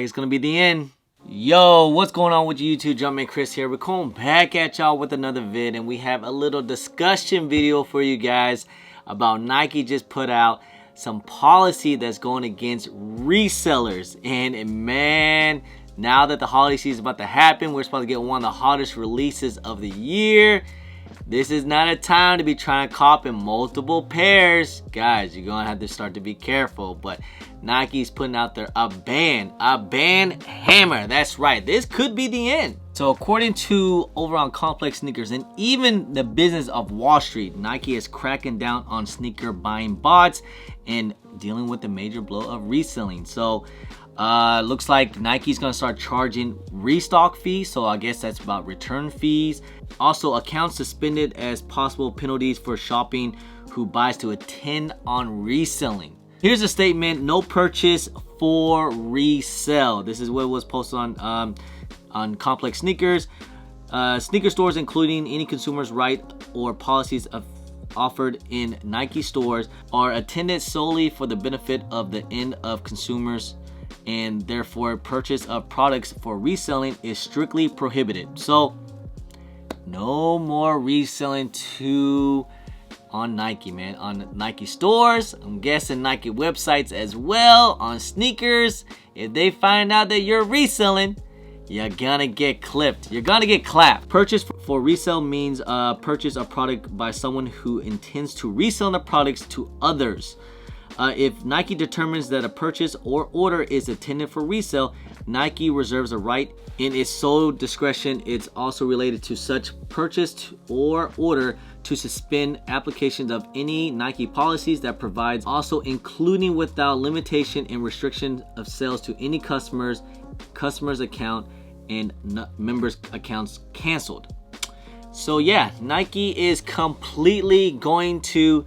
like it's gonna be the end. Yo, what's going on with you YouTube? Jumpman Chris here. We're coming back at y'all with another vid, and we have a little discussion video for you guys about Nike just put out some policy that's going against resellers. And man, now that the holiday season is about to happen, we're supposed to get one of the hottest releases of the year. This is not a time to be trying to cop in multiple pairs. Guys, you're going to have to start to be careful. But Nike's putting out there a ban hammer. That's right. This could be the end. So according to over on Complex Sneakers and even the business of Wall Street, Nike is cracking down on sneaker buying bots and dealing with the major blow of reselling. So looks like Nike's gonna start charging restock fees, so I guess that's about return fees. Also, accounts suspended as possible penalties for shopping who buys to a 10 on reselling. Here's a statement: no purchase for resell. This is what was posted on Complex Sneakers. Sneaker stores, including any consumer's right or policies offered in Nike stores, are attended solely for the benefit of the end of consumers, and therefore purchase of products for reselling is strictly prohibited. So no more reselling on Nike, man. On Nike stores, I'm guessing Nike websites as well, on sneakers. If they find out that you're reselling, you're gonna get clipped. You're gonna get clapped. Purchase for resale means purchase a product by someone who intends to resell the products to others. If Nike determines that a purchase or order is intended for resale, Nike reserves a right in its sole discretion. It's also related to such purchase or order to suspend applications of any Nike policies that provides, also including without limitation and restriction of sales to any customer's account and members' accounts canceled. So yeah, Nike is completely going to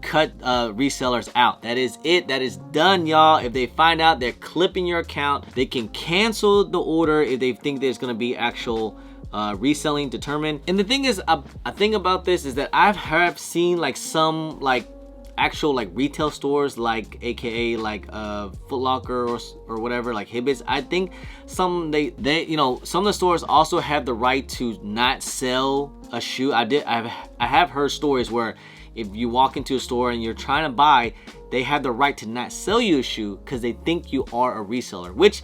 cut resellers out. That is it. That is done, y'all. If they find out they're clipping your account, they can cancel the order if they think there's going to be actual reselling determined. And the thing is, a thing about this is that I have seen like some actual retail stores, like aka Foot Locker or whatever, like Hibbets. I think some they some of the stores also have the right to not sell a shoe. I have heard stories where if you walk into a store and you're trying to buy, they have the right to not sell you a shoe because they think you are a reseller, which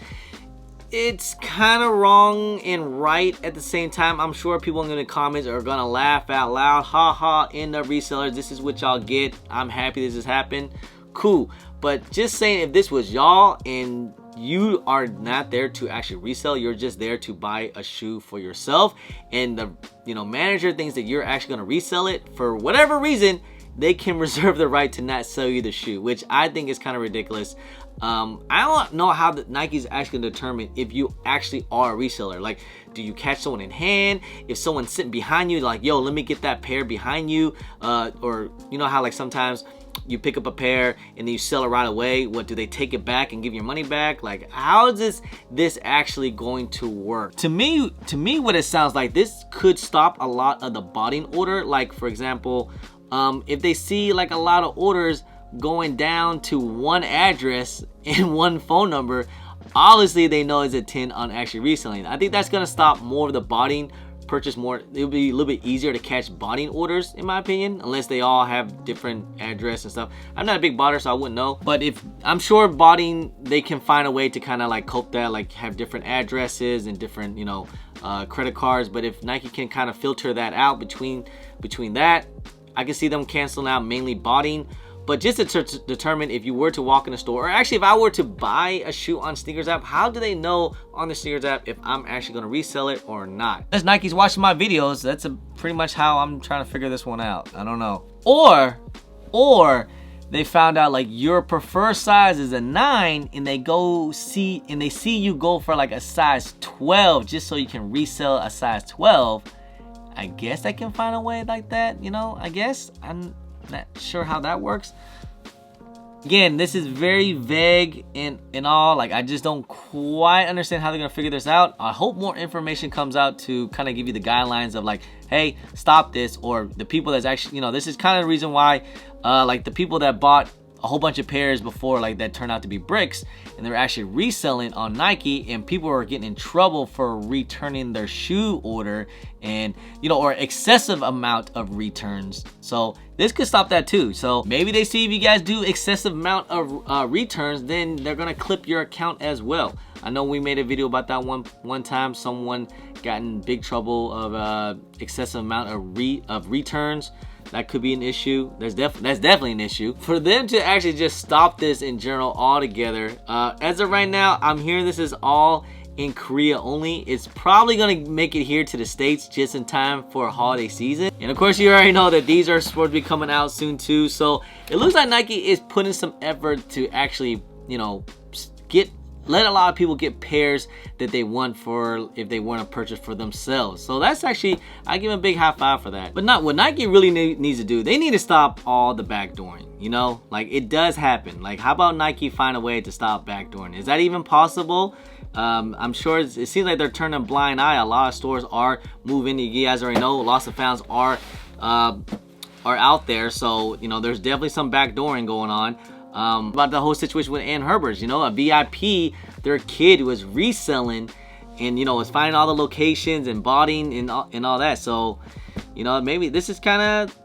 it's kind of wrong and right at the same time. I'm sure people in the comments are gonna laugh out loud. Ha ha, end up resellers. This is what y'all get. I'm happy this has happened. Cool. But just saying, if this was y'all and you are not there to actually resell, you're just there to buy a shoe for yourself, and the manager thinks that you're actually going to resell it for whatever reason, they can reserve the right to not sell you the shoe, which I think is kind of ridiculous. I don't know how Nike's actually going to determine if you actually are a reseller. Like, do you catch someone in hand? If someone's sitting behind you, like, yo, let me get that pair behind you, or you know how sometimes you pick up a pair and then you sell it right away. What, do they take it back and give your money back? Like, how is this actually going to work? To me, what it sounds like, this could stop a lot of the botting order. Like, for example, if they see a lot of orders going down to one address and one phone number, obviously they know it's a 10 on actually reselling. I think that's gonna stop more of the botting purchase more. It'll be a little bit easier to catch botting orders, in my opinion, unless they all have different address and stuff. I'm not a big botter, so I wouldn't know, but I'm sure botting, they can find a way to kind of cope that, have different addresses and different credit cards. But if Nike can kind of filter that out between that, I can see them canceling out mainly botting. But just to determine if you were to walk in a store, or actually if I were to buy a shoe on Sneakers app, how do they know on the Sneakers app if I'm actually going to resell it or not? As Nike's watching my videos, that's pretty much how I'm trying to figure this one out. I don't know. Or they found out your preferred size is a 9, and they see you go for a size 12 just so you can resell a size 12. I guess I can find a way like that, I guess. I'm not sure how that works. Again, this is very vague and all. I just don't quite understand how they're gonna figure this out. I hope more information comes out to kind of give you the guidelines of hey, stop this, or the people that's actually, this is kind of the reason why the people that bought a whole bunch of pairs before like that turned out to be bricks, and they're actually reselling on Nike, and people are getting in trouble for returning their shoe order, and or excessive amount of returns. So this could stop that too. So maybe they see if you guys do excessive amount of returns, then they're gonna clip your account as well. I know we made a video about that one time. Someone got in big trouble of excessive amount of returns. That could be an issue. That's definitely an issue. For them to actually just stop this in general altogether, as of right now, I'm hearing this is all in Korea only. It's probably gonna make it here to the States just in time for a holiday season. And of course, you already know that these are supposed to be coming out soon too. So it looks like Nike is putting some effort to actually, let a lot of people get pairs that they want for if they want to purchase for themselves. So that's actually, I give them a big high five for that. But not what Nike really needs to do. They need to stop all the backdooring. Like it does happen. Like how about Nike find a way to stop backdooring? Is that even possible? I'm sure it seems like they're turning a blind eye. A lot of stores are moving. You guys already know lots of fans are out there. So there's definitely some backdooring going on. About the whole situation with Ann Herbert's, a VIP, their kid was reselling and was finding all the locations and botting and all that. So maybe this is kind of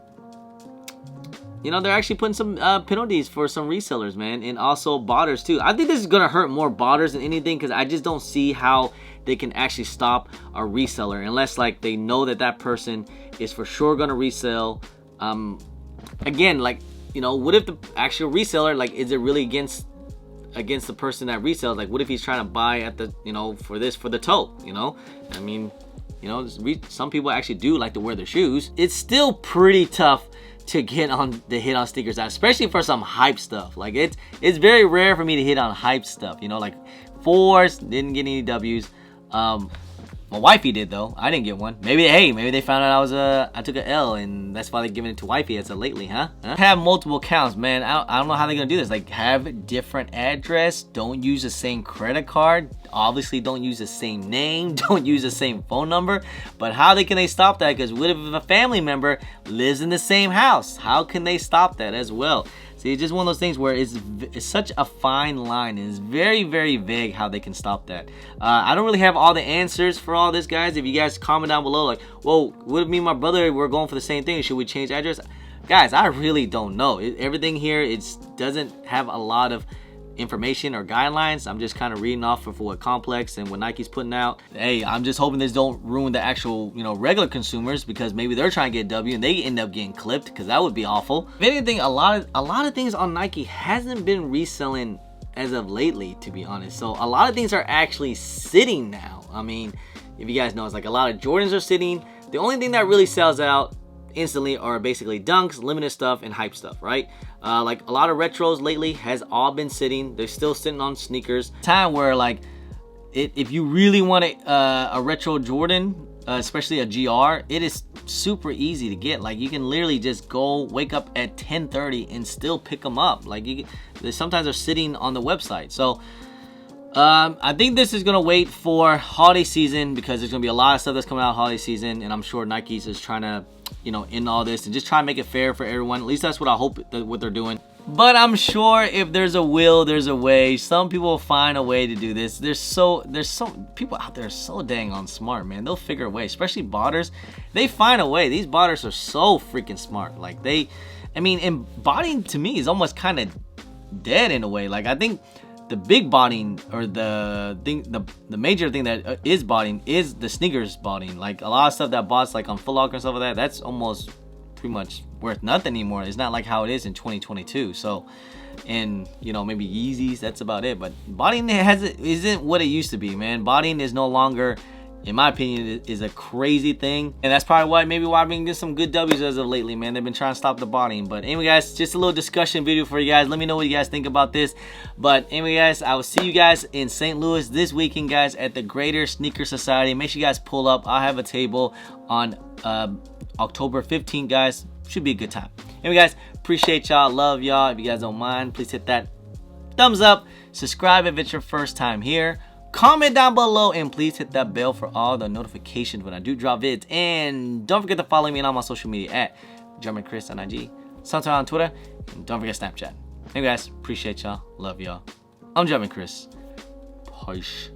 they're actually putting some penalties for some resellers, man, and also botters too. I think this is gonna hurt more botters than anything, because I just don't see how they can actually stop a reseller unless like they know that person is for sure gonna resell. Again, like what if the actual reseller, like, is it really against the person that resells? Like, what if he's trying to buy at the for the toe? I mean, some people actually do like to wear their shoes. It's still pretty tough to get on the hit on sneakers, especially for some hype stuff. Like it's very rare for me to hit on hype stuff. Like fours, didn't get any W's. My wifey did though. I didn't get one. Maybe they found out I took an L, and that's why they're giving it to wifey as of lately, huh? Have multiple accounts, man. I don't know how they're gonna do this. Like, have different address. Don't use the same credit card. Obviously, don't use the same name. Don't use the same phone number. But how can they stop that? Because what if a family member lives in the same house? How can they stop that as well? See, it's just one of those things where it's such a fine line, and it's very, very vague how they can stop that. I don't really have all the answers for all this, guys. If you guys comment down below, like, well, what if me and my brother, we're going for the same thing? Should we change address? Guys, I really don't know. Everything here, doesn't have a lot of information or guidelines. I'm just kind of reading off of what Complex and what Nike's putting out. Hey, I'm just hoping this don't ruin the actual regular consumers, because maybe they're trying to get W and they end up getting clipped, because that would be awful. If anything, a lot of things on Nike hasn't been reselling as of lately, to be honest. So a lot of things are actually sitting now. I mean, if you guys know, it's like a lot of Jordans are sitting. The only thing that really sells out instantly are basically dunks, limited stuff, and hype stuff, right? Like a lot of retros lately has all been sitting. They're still sitting on sneakers. Time where like if you really want a retro Jordan, especially a GR, it is super easy to get. Like you can literally just go wake up at 10:30 and still pick them up. Like sometimes they're sitting on the website. So I think this is gonna wait for holiday season, because there's gonna be a lot of stuff that's coming out holiday season, and I'm sure Nike's is trying to end all this and just try and make it fair for everyone. At least that's what I hope what they're doing. But I'm sure if there's a will, there's a way. Some people will find a way to do this. There's so people out there are so dang on smart, man. They'll figure a way, especially botters. They find a way. These botters are so freaking smart. Like and botting to me is almost kind of dead in a way. Like I think the big botting, or the major thing that is botting, is the sneakers botting. Like a lot of stuff that bots like on Foot Locker and stuff like that, that's almost pretty much worth nothing anymore. It's not like how it is in 2022. So, and maybe Yeezys, that's about it. But botting isn't what it used to be, man. Botting is no longer, in my opinion, is a crazy thing, and that's probably why I've been getting some good W's as of lately, man. They've been trying to stop the botting. But anyway, guys, just a little discussion video for you guys. Let me know what you guys think about this. But anyway, guys, I will see you guys in St. Louis this weekend, guys, at the Greater Sneaker Society. Make sure you guys pull up. I'll have a table on October 15th, guys. Should be a good time. Anyway, guys, appreciate y'all. Love y'all. If you guys don't mind, please hit that thumbs up. Subscribe if it's your first time here. Comment down below, and please hit that bell for all the notifications when I do drop vids. And don't forget to follow me on all my social media at Chris on IG, sometime on Twitter, and don't forget Snapchat. Hey guys, appreciate y'all. Love y'all. I'm Jumpman Chris. Peace.